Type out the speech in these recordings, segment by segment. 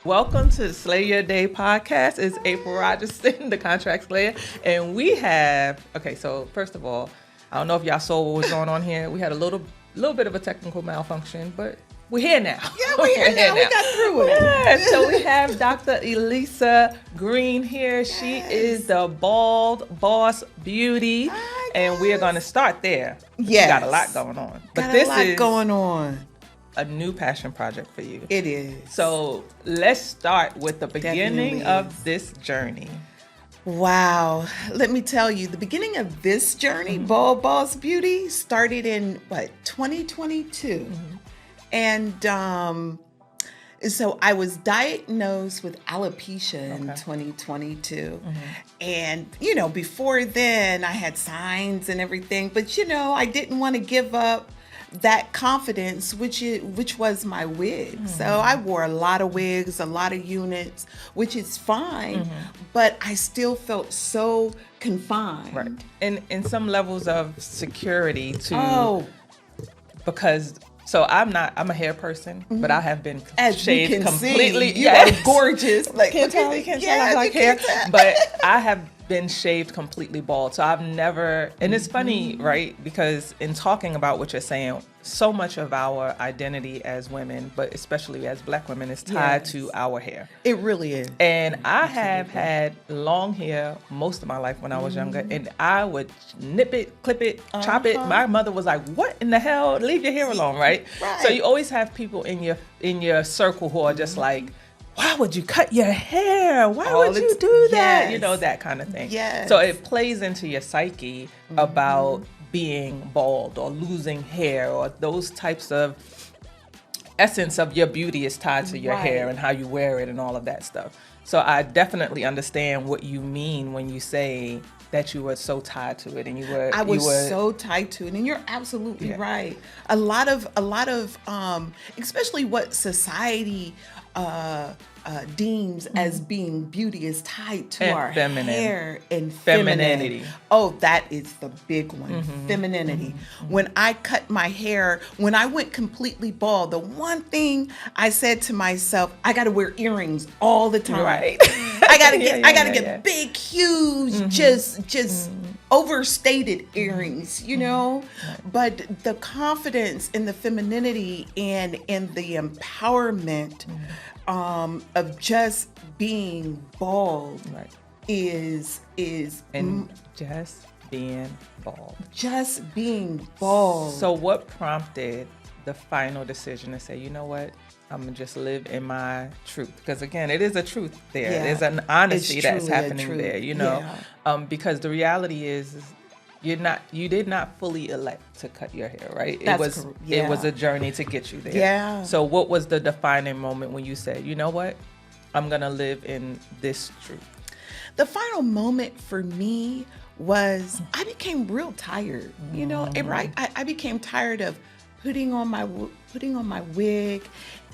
Welcome to the Slay Your Day podcast. It's April Rogerson, the contract slayer. And we have, so first of all, I don't know if y'all saw what was going on here. We had a little bit of a technical malfunction, but we're here now. Yeah, we're here now. We got through it. Yeah, so we have Dr. Elyssa Green here. Yes. She is the Bald Boss Beauty. And we are going to start there. Yes. We got a lot going on. But this is going on. A new passion project for you. It is. So let's start with the beginning of this journey. Wow. Let me tell you, the beginning of this journey, Bald Boss Beauty, started in 2022. And so I was diagnosed with alopecia in 2022. And, before then I had signs and everything, but, I didn't want to give up that confidence, which was my wig. So I wore a lot of wigs, a lot of units, which is fine, but I still felt so confined. Right. And in some levels of security too. Because I'm a hair person, but I have been shaved completely. You are gorgeous. Like, you can't tell I like hair. But I have been shaved completely bald. So I've never, and it's funny, right? Because in talking about what you're saying, so much of our identity as women, but especially as Black women, is tied to our hair. It really is. And I have had long hair most of my life when I was younger, and I would nip it, clip it, chop it. My mother was like, "What in the hell? Leave your hair alone," right? So you always have people in your circle who are just like, "Why would you cut your hair? Why would you do that?" That kind of thing. Yes. So it plays into your psyche about being bald or losing hair, or those types of essence of your beauty is tied to your hair and how you wear it and all of that stuff. So I definitely understand what you mean when you say that you were so tied to it, and I was so tied to it, and you're absolutely right. A lot of especially what society deems as being beauty is tied to our hair and femininity. Oh, that is the big one, femininity. When I cut my hair, when I went completely bald, the one thing I said to myself, I got to wear earrings all the time. Right. I gotta get big, huge, just overstated earrings, But the confidence and the femininity and the empowerment of just being bald is just being bald. Just being bald. So what prompted the final decision to say, you know what? I'm gonna just live in my truth, because again, it is a truth there. Yeah. There's an honesty that's happening there, because the reality is you did not fully elect to cut your hair, right? It was a journey to get you there. Yeah. So what was the defining moment when you said, you know what? I'm gonna live in this truth? The final moment for me was I became real tired, I became tired of putting on my wig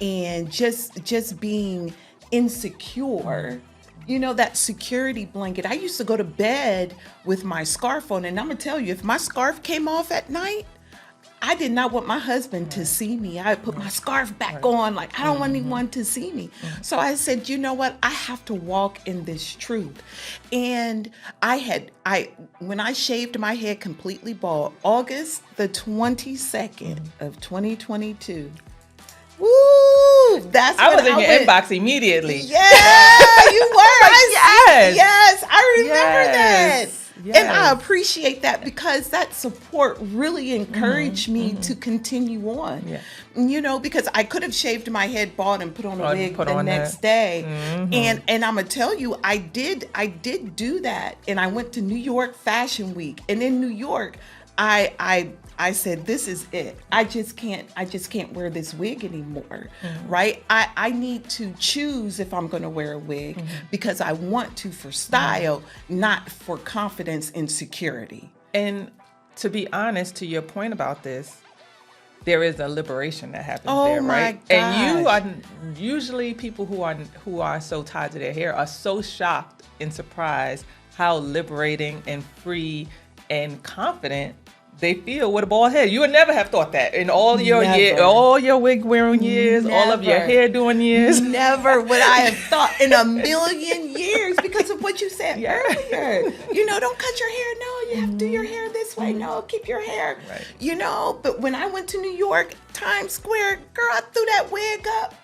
and just being insecure. That security blanket. I used to go to bed with my scarf on, and I'm gonna tell you, if my scarf came off at night, I did not want my husband to see me. I put my scarf back on, like I don't want anyone to see me. So I said, you know what? I have to walk in this truth. And when I shaved my head completely bald, August the 22nd of 2022. Woo! I was in your inbox immediately. Yeah, you were. Yes, I remember that. Yes. And I appreciate that, because that support really encouraged me to continue on. Yeah. Because I could have shaved my head bald and put on a wig the next day. And I'm gonna tell you, I did do that. And I went to New York Fashion Week. And in New York, I said, this is it. I just can't wear this wig anymore, right? I need to choose if I'm going to wear a wig, because I want to for style, not for confidence and security. And to be honest, to your point about this, there is a liberation that happens Oh there, my right? gosh. And you are usually people who are so tied to their hair are so shocked and surprised how liberating and free and confident they feel with a bald head. You would never have thought that in all your Never. all your wig wearing years, all of your Never. hair doing years. Never would I have thought in a million years, because of what you said earlier. You know, don't cut your hair. No, you have to do your hair this way. No, keep your hair. Right. You know, but when I went to New York, Times Square, girl, I threw that wig up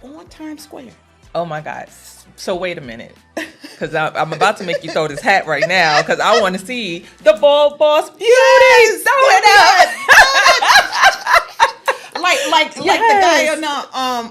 on Times Square. Oh my God. So wait a minute. Because I'm about to make you throw this hat right now, because I want to see the Bald Boss Beauty. Yes, Throw it up. like the guy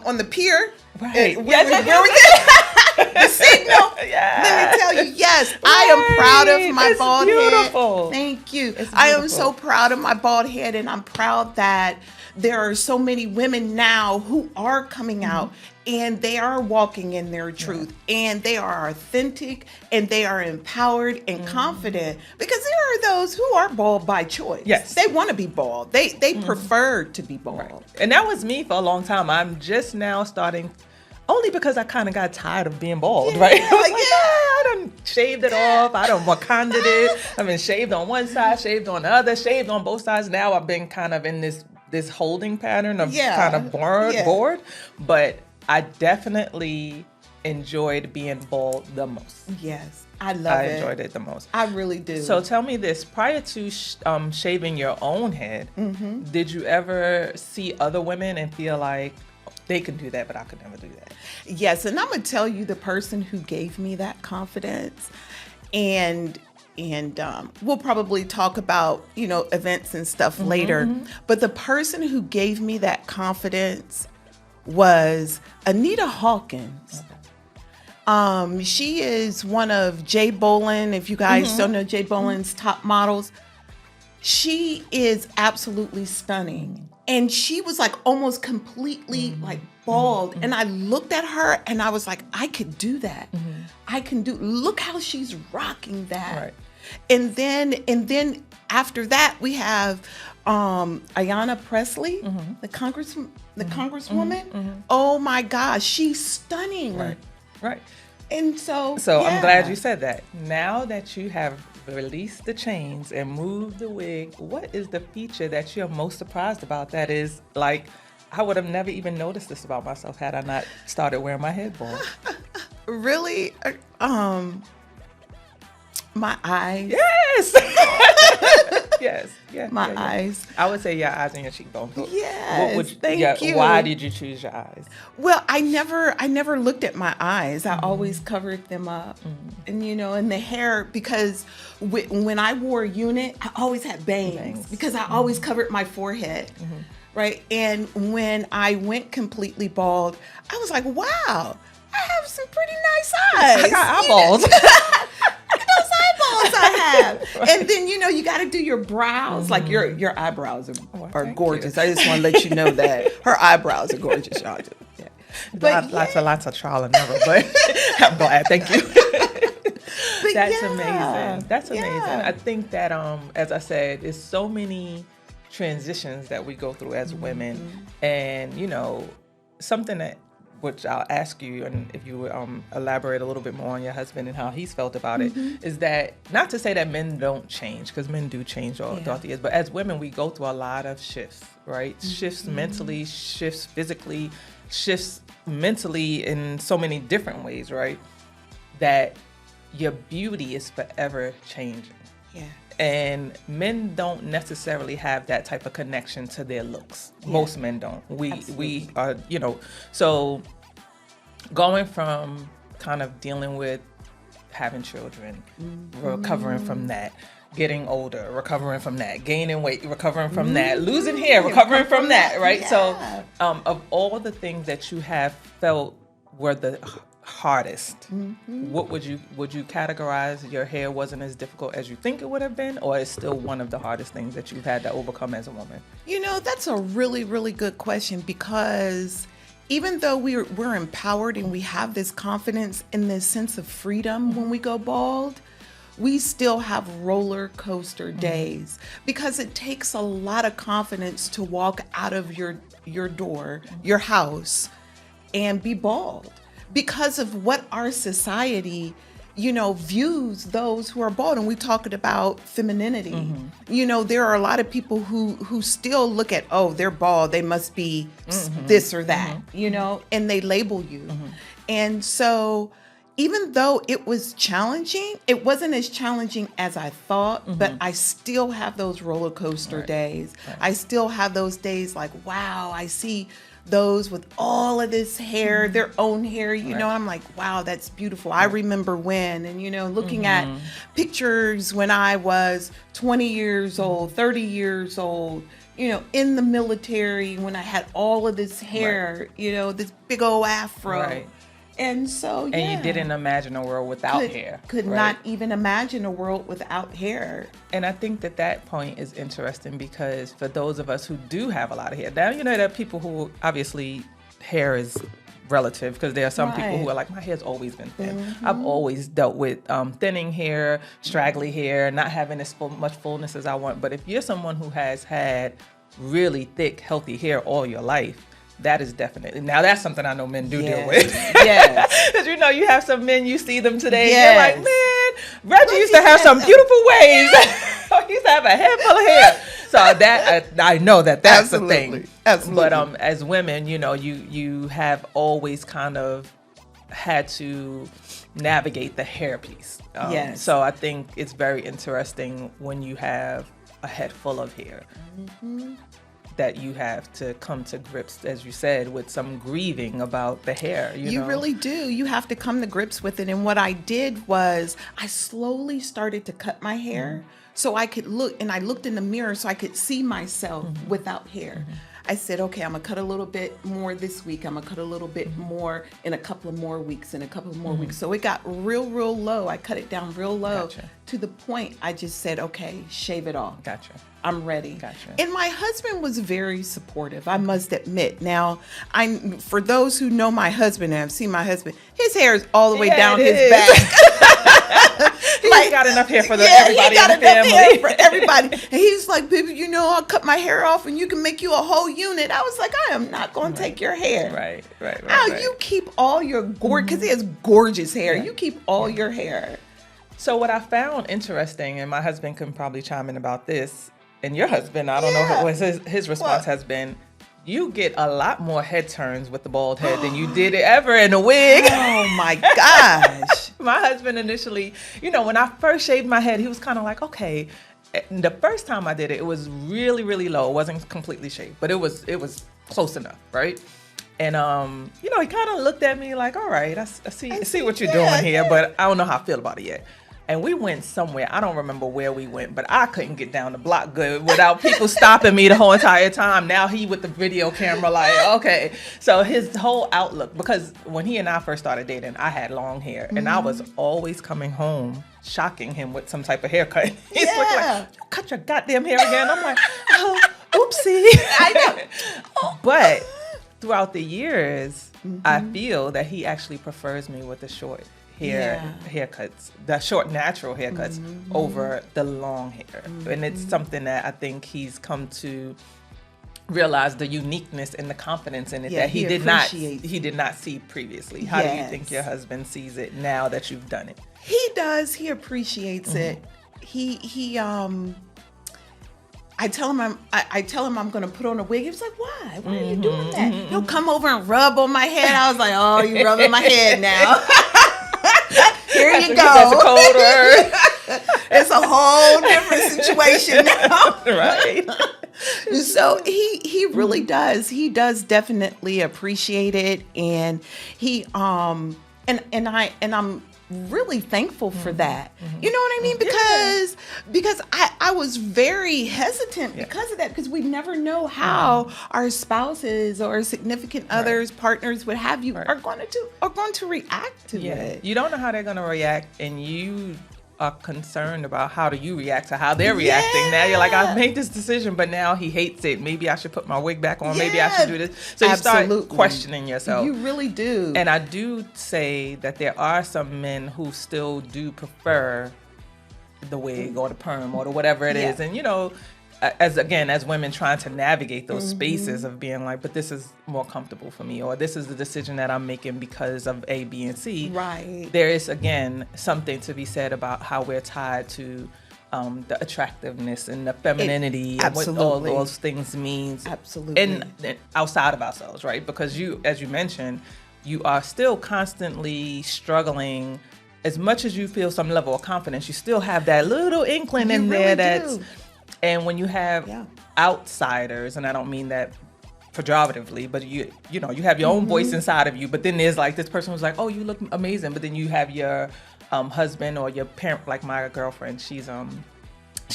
on the pier. Right. The signal. Yes. Let me tell you, yes, I am proud of my It's bald beautiful. head. Thank you. It's I am beautiful. so proud of my bald head, and I'm proud that there are so many women now who are coming out and they are walking in their truth, and they are authentic, and they are empowered and confident, because there are those who are bald by choice. Yes. They want to be bald. They prefer to be bald. Right. And that was me for a long time. I'm just now starting, only because I kind of got tired of being bald, right? I was like, I done shaved it off. I done Wakanda'd it. I've been shaved on one side, shaved on the other, shaved on both sides. Now I've been kind of in this holding pattern of kind of bored. But I definitely enjoyed being bald the most. Yes, I love it. I enjoyed it the most. I really do. So tell me this, prior to shaving your own head, did you ever see other women and feel like they can do that, but I could never do that? Yes, and I'm going to tell you the person who gave me that confidence, and we'll probably talk about, you know, events and stuff later, but the person who gave me that confidence was Anita Hawkins. She is one of Jay Bolin. If you guys don't know Jay Bolin's top models, she is absolutely stunning. And she was like almost completely like bald. And I looked at her and I was like, I could do that. Look how she's rocking that. Right. And then after that we have Ayanna Presley, the congresswoman. Oh my gosh, she's stunning. Right. And so I'm glad you said that. Now that you have released the chains and moved the wig, what is the feature that you're most surprised about that is like, I would have never even noticed this about myself had I not started wearing my head bald? Really? My eyes. Yes. yes. My eyes. I would say your eyes and your cheekbones. Yes. Thank you. Why did you choose your eyes? Well, I never looked at my eyes. I always covered them up, and and the hair, because when I wore a unit, I always had bangs. Because I always covered my forehead, right? And when I went completely bald, I was like, wow, I have some pretty nice eyes. I got eyeballs. Look at those eyeballs I have. And then, you got to do your brows. Like your eyebrows are gorgeous. I just want to let you know that. Her eyebrows are gorgeous, y'all. Yeah. But lots of trial and error, but I'm glad. Thank you. That's amazing. That's amazing. Yeah. I think that, as I said, there's so many transitions that we go through as women. And, something that, which I'll ask you, and if you would elaborate a little bit more on your husband and how he's felt about it, is that, not to say that men don't change, because men do change throughout the years, but as women, we go through a lot of shifts, right? Shifts mentally, shifts physically, shifts mentally in so many different ways, right? That your beauty is forever changing. Yeah. And men don't necessarily have that type of connection to their looks. Yeah. Most men don't. We are, so going from kind of dealing with having children, recovering from that, getting older, recovering from that, gaining weight, recovering from that, losing hair, recovering from that, right? Yeah. So of all the things that you have felt were the hardest, what would you categorize your hair wasn't as difficult as you think it would have been, or is still one of the hardest things that you've had to overcome as a woman? That's a really, really good question, because even though we're empowered and we have this confidence and this sense of freedom when we go bald, we still have roller coaster days, because it takes a lot of confidence to walk out of your door, your house, and be bald. Because of what our society, views those who are bald. And we talked about femininity. There are a lot of people who still look at, oh, they're bald, they must be this or that, and they label you. And so even though it was challenging, it wasn't as challenging as I thought, but I still have those roller coaster days. I still have those days like, wow, I see those with all of this hair, their own hair, I'm like, wow, that's beautiful. I remember when, and looking at pictures when I was 20 years old, 30 years old, in the military, when I had all of this hair, this big old afro. Right. And so, yeah. And you didn't imagine a world without hair. Could not even imagine a world without hair. And I think that point is interesting because for those of us who do have a lot of hair, now, there are people who obviously hair is relative because there are some people who are like, my hair's always been thin. I've always dealt with thinning hair, straggly hair, not having as much fullness as I want. But if you're someone who has had really thick, healthy hair all your life, that is definitely. Now, that's something I know men do deal with. Yes. Because, you have some men, you see them today, yes. you're like, man, Reggie used to have some beautiful waves. He used to have a head full of hair. So that, I know that's Absolutely. the thing. Absolutely. But as women, you have always kind of had to navigate the hair piece. Yes. So I think it's very interesting when you have a head full of hair. That you have to come to grips, as you said, with some grieving about the hair. You really do. You have to come to grips with it. And what I did was I slowly started to cut my hair so I could look, and I looked in the mirror so I could see myself without hair. I said, okay, I'm going to cut a little bit more this week. I'm going to cut a little bit more in a couple of more weeks, in a couple of more weeks. So it got real low. I cut it down real low to the point I just said, okay, shave it off. Gotcha. I'm ready. Gotcha. And my husband was very supportive, I must admit. Now, for those who know my husband and have seen my husband, his hair is all the way down his back. He got enough hair for everybody in the family. Hair for everybody. And he's like, baby, I'll cut my hair off and you can make you a whole unit. I was like, I am not going to take your hair. Right. Now, you keep all your because he has gorgeous hair. You keep all your hair. So what I found interesting, and my husband can probably chime in about this, and your husband, I don't know what his response has been. You get a lot more head turns with the bald head than you did ever in a wig. Oh my gosh. My husband initially, when I first shaved my head, he was kind of like, okay. And the first time I did it, it was really, really low. It wasn't completely shaved, but it was close enough, right? And he kind of looked at me like, all right, I see what you're doing here, but I don't know how I feel about it yet. And we went somewhere. I don't remember where we went, but I couldn't get down the block good without people stopping me the whole entire time. Now he with the video camera like, okay. So his whole outlook, because when he and I first started dating, I had long hair. And I was always coming home, shocking him with some type of haircut. He's looking like, you cut your goddamn hair again. I'm like, oh, oopsie. I know. But throughout the years, I feel that he actually prefers me with the short haircuts, the short natural haircuts over the long hair. And it's something that I think he's come to realize the uniqueness and the confidence in it that he did not see previously. How do you think your husband sees it now that you've done it? He does. He appreciates it. I tell him I'm going to put on a wig. He was like, why? Why are you doing that? He'll come over and rub on my head. I was like, oh, you're rubbing my head now. Here you go. That's a cold word. It's a whole different situation now. Right. So he really does. He does definitely appreciate it, and he and I'm really thankful for that. You know what I mean? Because I was very hesitant because of that, because we never know how our spouses or significant others, partners, what have you, are going to react to it. You don't know how they're going to react, and you are concerned about how do you react to how they're reacting. Now you're like, I've made this decision, but now he hates it. Maybe I should put my wig back on. Maybe I should do this. So you start questioning yourself. You really do. And I do say that there are some men who still do prefer the wig or the perm or the whatever it is. And as women trying to navigate those spaces of being like, but this is more comfortable for me, or this is the decision that I'm making because of A, B, and C. Right. There is, again, something to be said about how we're tied to the attractiveness and the femininity and what all those things means. Absolutely. And outside of ourselves, right? Because you, as you mentioned, you are still constantly struggling. As much as you feel some level of confidence, you still have that little inkling in there that's, and when you have outsiders, and I don't mean that pejoratively, but you know, you have your own voice inside of you, but then there's like this person who's like, oh, you look amazing, but then you have your husband or your parent, like my girlfriend, she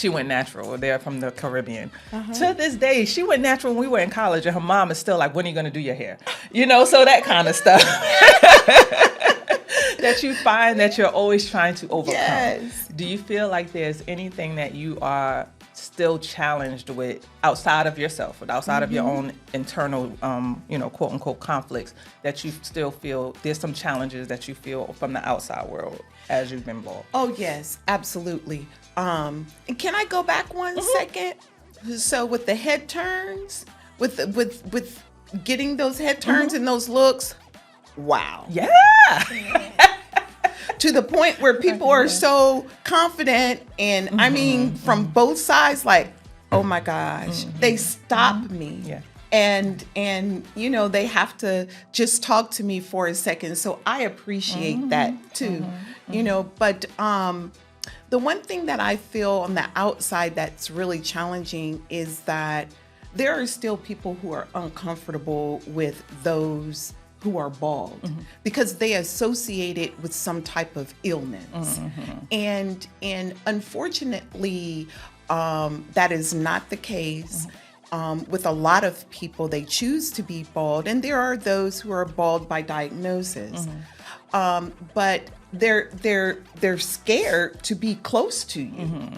went natural. They're from the Caribbean. To this day, she went natural when we were in college, and her mom is still like, when are you going to do your hair? You know, so that kind of stuff. That you find that you're always trying to overcome. Yes. Do you feel like there's anything that you are still challenged with outside of yourself, outside of your own internal, quote unquote conflicts, that you still feel there's some challenges that you feel from the outside world as you've been involved? Oh yes, absolutely. And can I go back one second? So with the head turns, with getting those head turns and those looks, wow. Yeah. To the point where people are so confident, and I mean from both sides, like, oh my gosh, they stop me. Yeah. And you know, they have to just talk to me for a second. So I appreciate that too. You know, but the one thing that I feel on the outside that's really challenging is that there are still people who are uncomfortable with those who are bald because they associate it with some type of illness. And unfortunately, that is not the case. With a lot of people, they choose to be bald, and there are those who are bald by diagnosis. But they're scared to be close to you.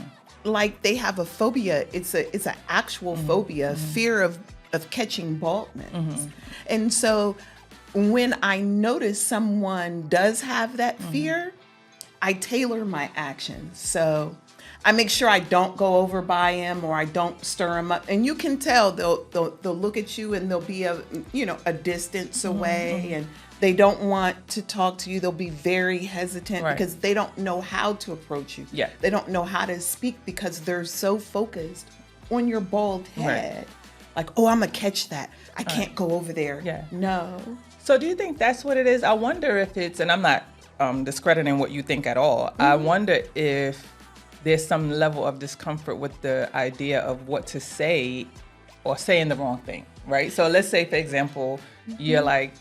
Like they have a phobia. It's an actual phobia, fear of catching baldness. And so when I notice someone does have that fear, I tailor my actions. So I make sure I don't go over by him, or I don't stir him up. And you can tell they'll look at you, and they'll be a distance away, and they don't want to talk to you. They'll be very hesitant because they don't know how to approach you. Yeah. They don't know how to speak because they're so focused on your bald head. Like, oh, I'm gonna catch that. I can't go over there. Yeah. No. So do you think that's what it is? I wonder if it's, and I'm not discrediting what you think at all. I wonder if there's some level of discomfort with the idea of what to say or saying the wrong thing, right? So let's say, for example, you're like,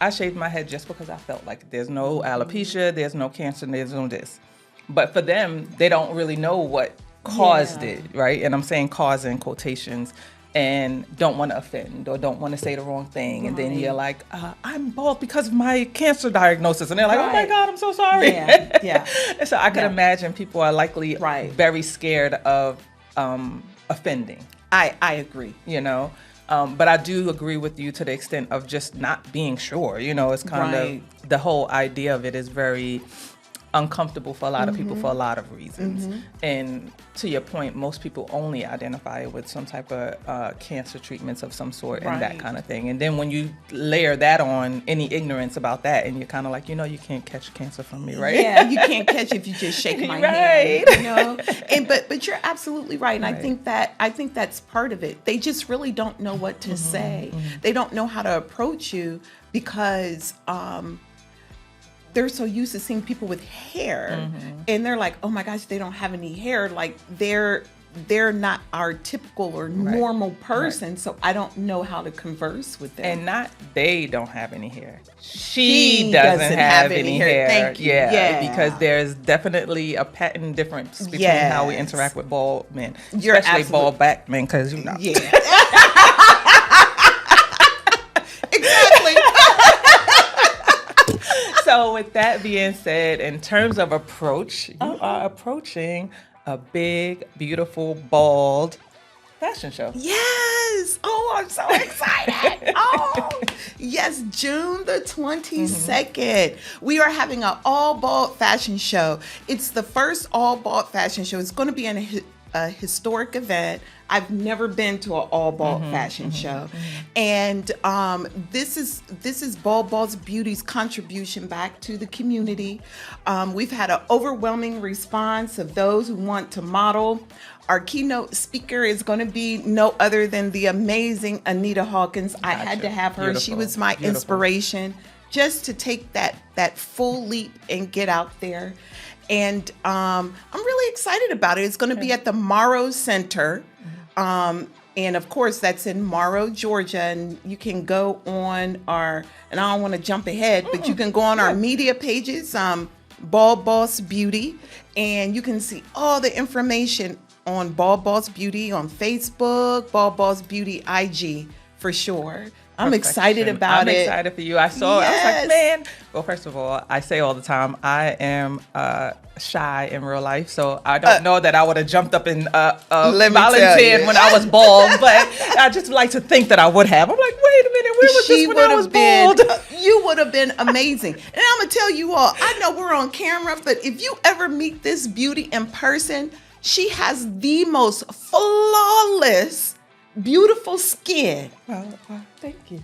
I shaved my head just because I felt like there's no alopecia, there's no cancer, there's no this. But for them, they don't really know what caused it, right? And I'm saying cause in quotations, and don't want to offend or don't want to say the wrong thing. And then you're like, I'm bald because of my cancer diagnosis. And they're like, oh my God, I'm so sorry. Yeah. And so I could imagine people are likely very scared of offending. I agree. You know? But I do agree with you to the extent of just not being sure. You know, it's kind of, the whole idea of it is very uncomfortable for a lot of people for a lot of reasons. And to your point, most people only identify with some type of cancer treatments of some sort and that kind of thing. And then when you layer that on any ignorance about that, and you're kind of like, you can't catch cancer from me, right? Yeah, you can't catch if you just shake my hand, you know. And but you're absolutely right. And I think that's part of it. They just really don't know what to say. They don't know how to approach you because they're so used to seeing people with hair, and they're like, oh my gosh, they don't have any hair. Like they're not our typical or normal person. So I don't know how to converse with them. And not they don't have any hair. She doesn't have any hair. Thank you. Yeah, because there's definitely a patent difference between how we interact with bald men, especially bald back men, because Yeah. So with that being said, in terms of approach, you are approaching a big, beautiful, bald fashion show. Yes. Oh, I'm so excited. Yes, June the 22nd. We are having an all bald fashion show. It's the first all bald fashion show. It's going to be in a historic event. I've never been to an all bald fashion show, and this is Bald Boss Beauty's contribution back to the community. We've had an overwhelming response of those who want to model. Our keynote speaker is going to be no other than the amazing Anita Hawkins. I had to have her. Beautiful. She was my inspiration just to take that full leap and get out there. And I'm really excited about it. It's going to be at the Morrow Center. And of course, that's in Morrow, Georgia. And you can go on our, and I don't want to jump ahead, but you can go on our media pages, Bald Boss Beauty, and you can see all the information on Bald Boss Beauty on Facebook, Bald Boss Beauty IG for sure. I'm excited about it. I'm excited for you. I saw it. I was like, man. Well, first of all, I say all the time, I am shy in real life. So I don't know that I would have jumped up and volunteered when I was bald. But I just like to think that I would have. I'm like, wait a minute. Where was this when I was bald? You would have been amazing. And I'm going to tell you all, I know we're on camera, but if you ever meet this beauty in person, she has the most flawless, beautiful skin. Well, thank you.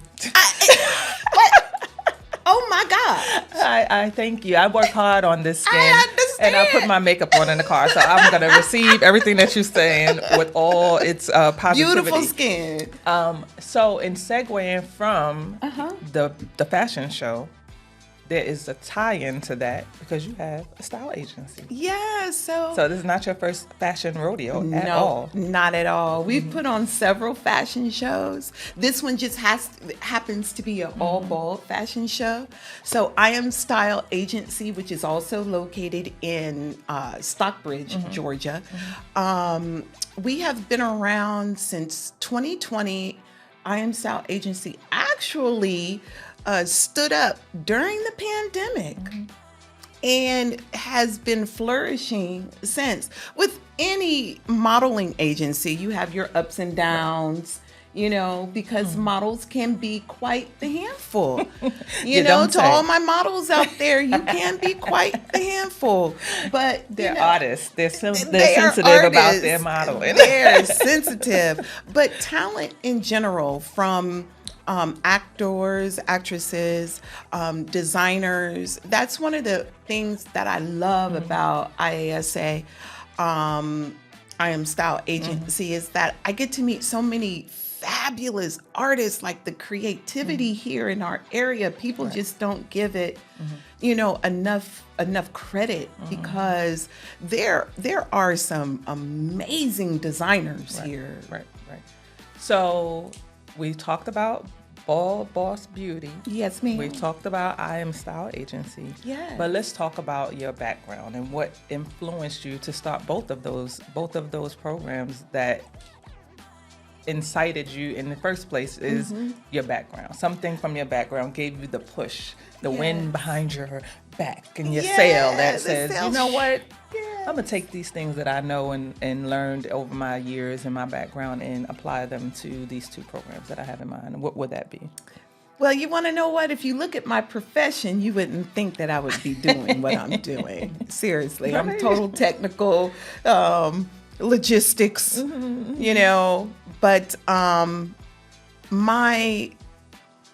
Oh my God. I thank you. I work hard on this skin. I understand. And I put my makeup on in the car. So I'm going to receive everything that you're saying with all its positivity. Beautiful skin. So in segueing from the fashion show, there is a tie-in to that because you have a style agency. Yeah, so this is not your first fashion rodeo at all. No, not at all. We've put on several fashion shows. This one just happens to be an all bald fashion show. So I Am Style Agency, which is also located in Stockbridge, Georgia. We have been around since 2020. I Am Style Agency actually stood up during the pandemic and has been flourishing since. With any modeling agency, you have your ups and downs, you know, because models can be quite the handful. You know, to all my models out there, you can be quite the handful. But they're artists. They're sensitive about their modeling. They're sensitive. But talent in general, from actors, actresses, designers. That's one of the things that I love about IASA, I Am Style Agency, is that I get to meet so many fabulous artists. Like, the creativity here in our area, people just don't give it, you know, enough credit, because there are some amazing designers here. Right. So we talked about Bald Boss Beauty. Yes, ma'am. We talked about I Am Style Agency. Yes. But let's talk about your background and what influenced you to start both of those programs that incited you in the first place. Is your background. Something from your background gave you the push, the wind behind your back and your sail that says, you know what? I'm going to take these things that I know and learned over my years and my background and apply them to these two programs that I have in mind. What would that be? Well, you want to know what? If you look at my profession, you wouldn't think that I would be doing what I'm doing. Seriously, I'm total technical, logistics, you know. But my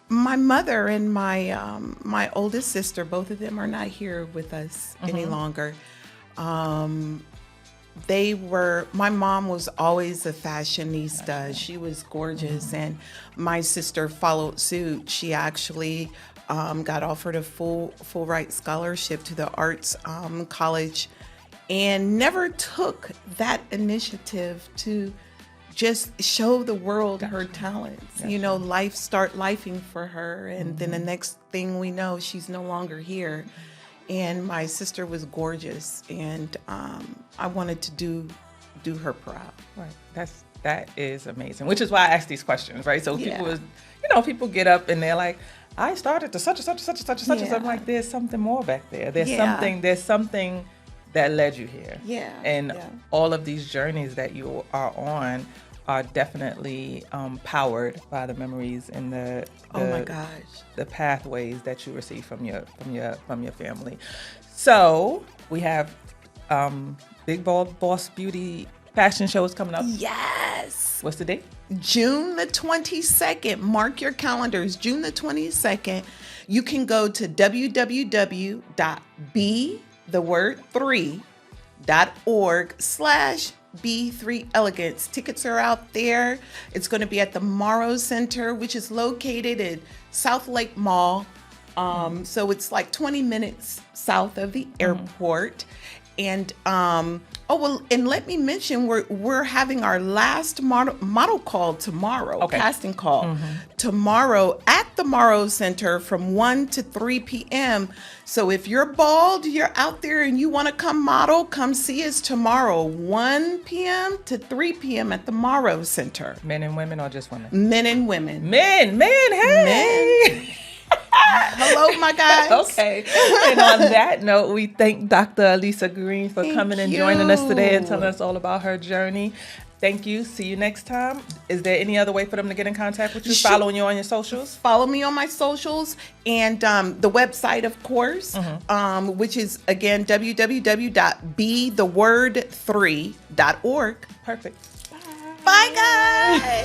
mother and my oldest sister, both of them are not here with us any longer. My mom was always a fashionista. She was gorgeous, and my sister followed suit. She actually got offered a full ride scholarship to the arts college, and never took that initiative to just show the world her talents. You know, life start lifing for her, and then the next thing we know, she's no longer here. And my sister was gorgeous, and I wanted to do her proud. Right. That is amazing. Which is why I ask these questions, right? So people get up and they're like, I started to such and such. I'm like, there's something more back there. There's something that led you here. Yeah. And all of these journeys that you are on are definitely powered by the memories and the pathways that you receive from your family. So we have Big Bald Boss Beauty fashion show is coming up. Yes. What's the date? June the 22nd. Mark your calendars. June the 22nd. You can go to www.be3.org/B3Elegance. Tickets are out there. It's going to be at the Morrow Center, which is located at South Lake Mall. So it's like 20 minutes south of the airport. And and let me mention we're having our last model call tomorrow, casting call tomorrow at the Morrow Center from 1 to 3 p.m. So if you're bald, you're out there and you want to come model, come see us tomorrow, 1 p.m. to 3 p.m. at the Morrow Center. Men and women or just women? Men and women. Men, hey! Men. Hello, my guys. Okay. And on that note, we thank Dr. Elyssa Green for coming and joining us today and telling us all about her journey. Thank you. See you next time. Is there any other way for them to get in contact with you? Following you on your socials? Follow me on my socials and the website, of course, which is, again, www.betheword3.org. Perfect. Bye, guys.